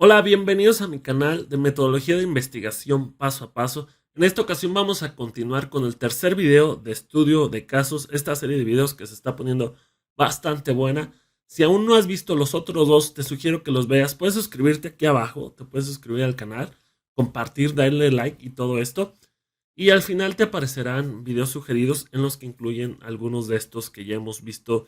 Hola, bienvenidos a mi canal de metodología de investigación paso a paso. En esta ocasión vamos a continuar con el tercer video de estudio de casos, esta serie de videos que se está poniendo bastante buena. Si aún no has visto los otros dos, te sugiero que los veas. Puedes suscribirte aquí abajo, te puedes suscribir al canal, compartir, darle like y todo esto. Y al final te aparecerán videos sugeridos en los que incluyen algunos de estos que ya hemos visto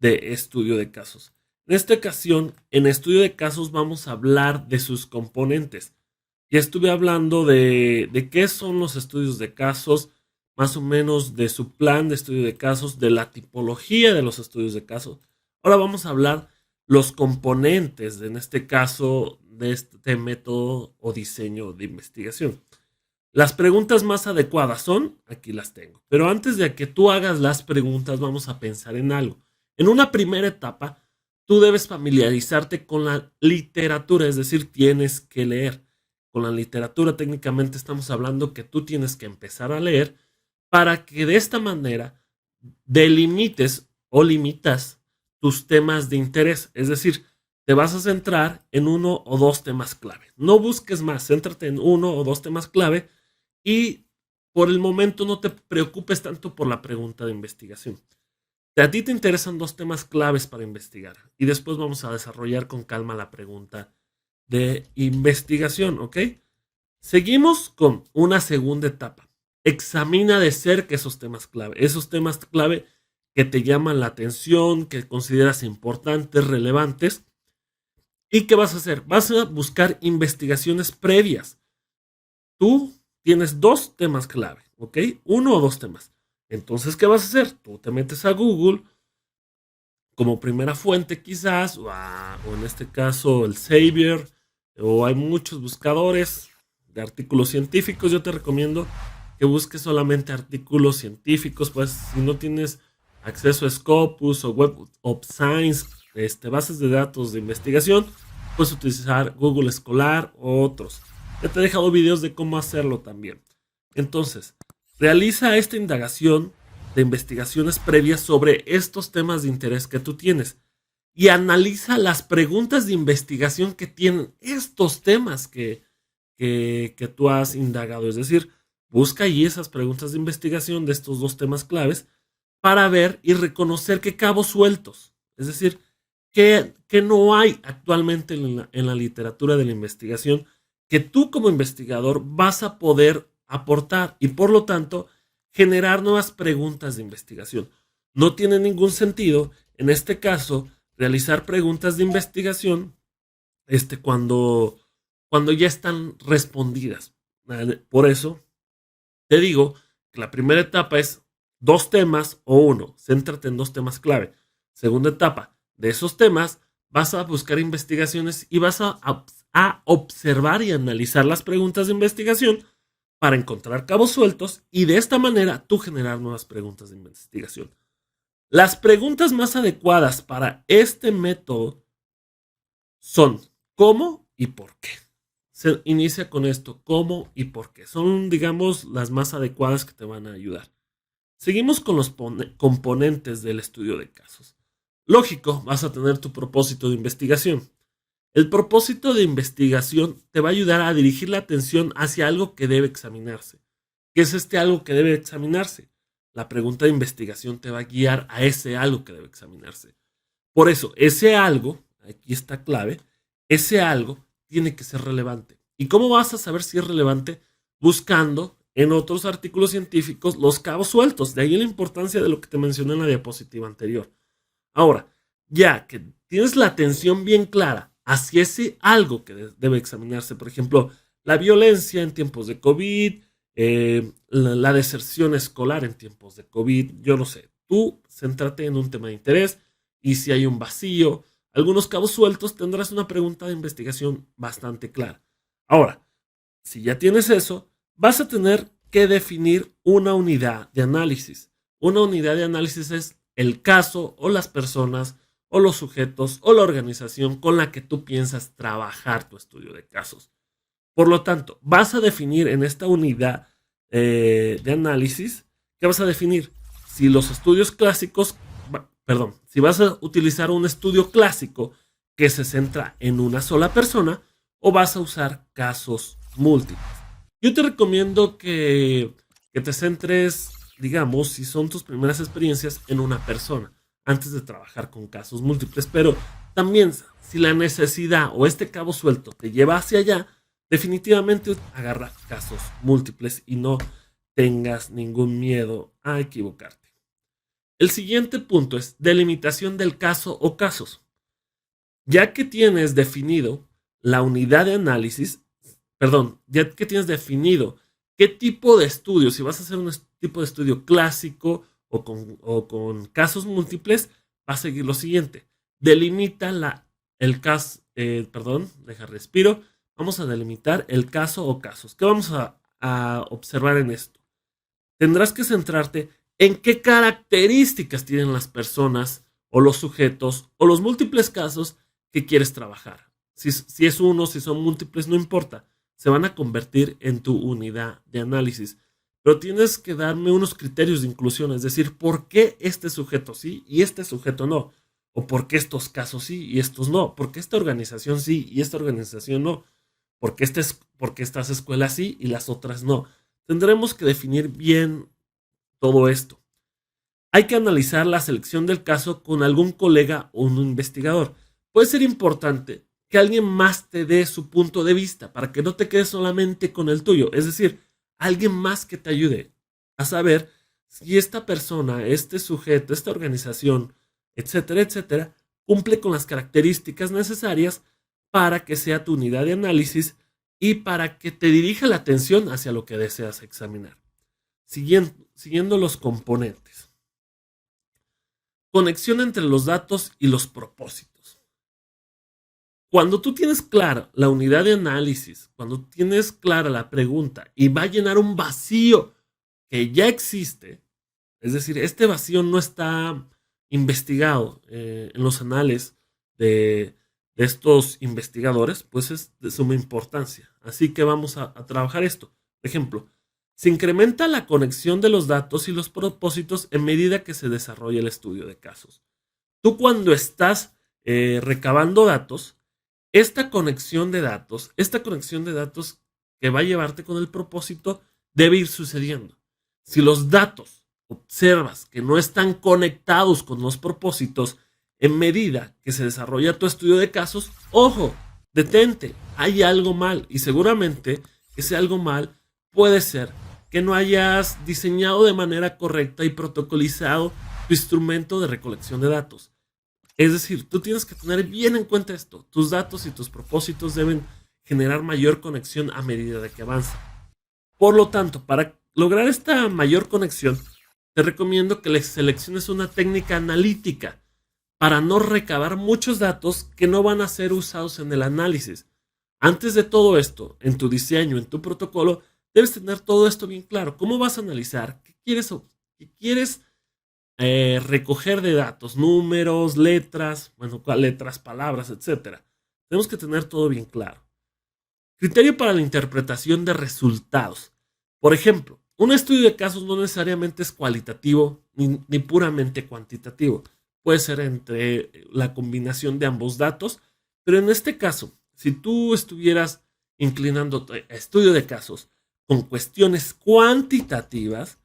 de estudio de casos. En esta ocasión, en estudio de casos vamos a hablar de sus componentes. Ya estuve hablando de qué son los estudios de casos, más o menos de su plan de estudio de casos, de la tipología de los estudios de casos. Ahora vamos a hablar los componentes, en este caso, de este método o diseño de investigación. Las preguntas más adecuadas son, aquí las tengo. Pero antes de que tú hagas las preguntas, vamos a pensar en algo. En una primera etapa, tú debes familiarizarte con la literatura, es decir, tienes que leer. Con la literatura técnicamente estamos hablando que tú tienes que empezar a leer para que de esta manera delimites o limitas tus temas de interés. Es decir, te vas a centrar en uno o dos temas clave. No busques más, céntrate en uno o dos temas clave y por el momento no te preocupes tanto por la pregunta de investigación. A ti te interesan dos temas claves para investigar y después vamos a desarrollar con calma la pregunta de investigación, ¿ok? Seguimos con una segunda etapa. Examina de cerca esos temas clave que te llaman la atención, que consideras importantes, relevantes. ¿Y qué vas a hacer? Vas a buscar investigaciones previas. Tú tienes dos temas clave, ¿ok? Uno o dos temas. Entonces, ¿qué vas a hacer? Tú te metes a Google como primera fuente quizás, o en este caso el Xavier, o hay muchos buscadores de artículos científicos. Yo te recomiendo que busques solamente artículos científicos, pues si no tienes acceso a Scopus o Web of Science, bases de datos de investigación, puedes utilizar Google Escolar o otros. Ya te he dejado videos de cómo hacerlo también. Entonces, realiza esta indagación de investigaciones previas sobre estos temas de interés que tú tienes y analiza las preguntas de investigación que tienen estos temas que tú has indagado. Es decir, busca allí esas preguntas de investigación de estos dos temas claves para ver y reconocer qué cabos sueltos, es decir, que no hay actualmente en la literatura de la investigación que tú como investigador vas a poder aportar y por lo tanto generar nuevas preguntas de investigación. No tiene ningún sentido, en este caso, realizar preguntas de investigación cuando ya están respondidas. Por eso te digo que la primera etapa es dos temas o uno. Céntrate en dos temas clave. Segunda etapa, de esos temas vas a buscar investigaciones y vas a observar y analizar las preguntas de investigación para encontrar cabos sueltos y de esta manera tú generar nuevas preguntas de investigación. Las preguntas más adecuadas para este método son ¿cómo y por qué? Se inicia con esto, ¿cómo y por qué? Son, digamos, las más adecuadas que te van a ayudar. Seguimos con los componentes del estudio de casos. Lógico, vas a tener tu propósito de investigación. El propósito de investigación te va a ayudar a dirigir la atención hacia algo que debe examinarse. ¿Qué es algo que debe examinarse? La pregunta de investigación te va a guiar a ese algo que debe examinarse. Por eso, ese algo, aquí está clave, ese algo tiene que ser relevante. ¿Y cómo vas a saber si es relevante? Buscando en otros artículos científicos los cabos sueltos. De ahí la importancia de lo que te mencioné en la diapositiva anterior. Ahora, ya que tienes la atención bien clara hacia ese algo que debe examinarse, por ejemplo, la violencia en tiempos de COVID, la deserción escolar en tiempos de COVID, yo no sé, tú céntrate en un tema de interés y si hay un vacío, algunos cabos sueltos, tendrás una pregunta de investigación bastante clara. Ahora, si ya tienes eso, vas a tener que definir una unidad de análisis. Una unidad de análisis es el caso o las personas o los sujetos o la organización con la que tú piensas trabajar tu estudio de casos. Por lo tanto, vas a definir en esta unidad de análisis, ¿qué vas a definir? Si los estudios clásicos, si vas a utilizar un estudio clásico que se centra en una sola persona o vas a usar casos múltiples. Yo te recomiendo que te centres, digamos, si son tus primeras experiencias en una persona, antes de trabajar con casos múltiples. Pero también, si la necesidad o este cabo suelto te lleva hacia allá, definitivamente agarra casos múltiples y no tengas ningún miedo a equivocarte. El siguiente punto es delimitación del caso o casos. Ya que tienes definido la unidad de análisis, ya que tienes definido qué tipo de estudio, si vas a hacer un tipo de estudio clásico o con casos múltiples, va a seguir lo siguiente. Delimita el caso, deja respiro. Vamos a delimitar el caso o casos. ¿Qué vamos a observar en esto? Tendrás que centrarte en qué características tienen las personas o los sujetos o los múltiples casos que quieres trabajar. Si es uno, si son múltiples, no importa. Se van a convertir en tu unidad de análisis. Pero tienes que darme unos criterios de inclusión, es decir, ¿por qué este sujeto sí y este sujeto no? ¿O por qué estos casos sí y estos no? ¿Por qué esta organización sí y esta organización no? ¿Por qué estas escuelas sí y las otras no? Tendremos que definir bien todo esto. Hay que analizar la selección del caso con algún colega o un investigador. Puede ser importante que alguien más te dé su punto de vista para que no te quedes solamente con el tuyo. Es decir, alguien más que te ayude a saber si esta persona, este sujeto, esta organización, etcétera, etcétera, cumple con las características necesarias para que sea tu unidad de análisis y para que te dirija la atención hacia lo que deseas examinar. Siguiendo los componentes. Conexión entre los datos y los propósitos. Cuando tú tienes clara la unidad de análisis, cuando tienes clara la pregunta y va a llenar un vacío que ya existe, es decir, este vacío no está investigado en los anales de estos investigadores, pues es de suma importancia. Así que vamos a trabajar esto. Por ejemplo, se incrementa la conexión de los datos y los propósitos en medida que se desarrolla el estudio de casos. Tú cuando estás recabando datos, esta conexión de datos que va a llevarte con el propósito debe ir sucediendo. Si los datos observas que no están conectados con los propósitos, en medida que se desarrolla tu estudio de casos, ojo, detente, hay algo mal y seguramente ese algo mal puede ser que no hayas diseñado de manera correcta y protocolizado tu instrumento de recolección de datos. Es decir, tú tienes que tener bien en cuenta esto. Tus datos y tus propósitos deben generar mayor conexión a medida de que avanza. Por lo tanto, para lograr esta mayor conexión, te recomiendo que le selecciones una técnica analítica para no recabar muchos datos que no van a ser usados en el análisis. Antes de todo esto, en tu diseño, en tu protocolo, debes tener todo esto bien claro. ¿Cómo vas a analizar? ¿Qué quieres recoger de datos? Números, letras, palabras, etc. Tenemos que tener todo bien claro. Criterio para la interpretación de resultados. Por ejemplo, un estudio de casos no necesariamente es cualitativo ni puramente cuantitativo. Puede ser entre la combinación de ambos datos, pero en este caso, si tú estuvieras inclinando a estudio de casos con cuestiones cuantitativas,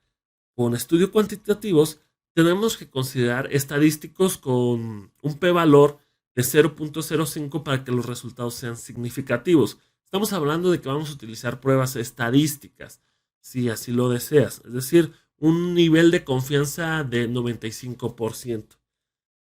con estudios cuantitativos, tenemos que considerar estadísticos con un p-valor de 0.05 para que los resultados sean significativos. Estamos hablando de que vamos a utilizar pruebas estadísticas, si así lo deseas, es decir, un nivel de confianza de 95%.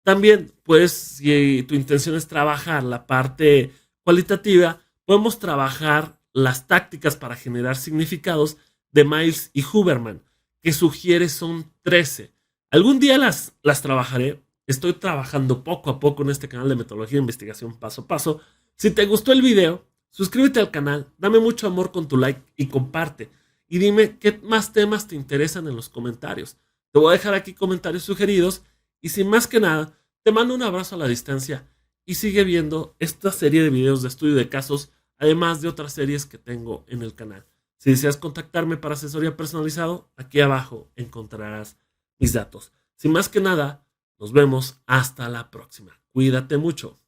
También, pues, si tu intención es trabajar la parte cualitativa, podemos trabajar las tácticas para generar significados de Miles y Huberman, que sugiere son 13. Algún día las trabajaré. Estoy trabajando poco a poco en este canal de metodología de investigación paso a paso. Si te gustó el video, suscríbete al canal, dame mucho amor con tu like y comparte. Y dime qué más temas te interesan en los comentarios. Te voy a dejar aquí comentarios sugeridos. Y sin más que nada, te mando un abrazo a la distancia y sigue viendo esta serie de videos de estudio de casos, además de otras series que tengo en el canal. Si deseas contactarme para asesoría personalizado, aquí abajo encontrarás mis datos. Sin más que nada, nos vemos hasta la próxima. Cuídate mucho.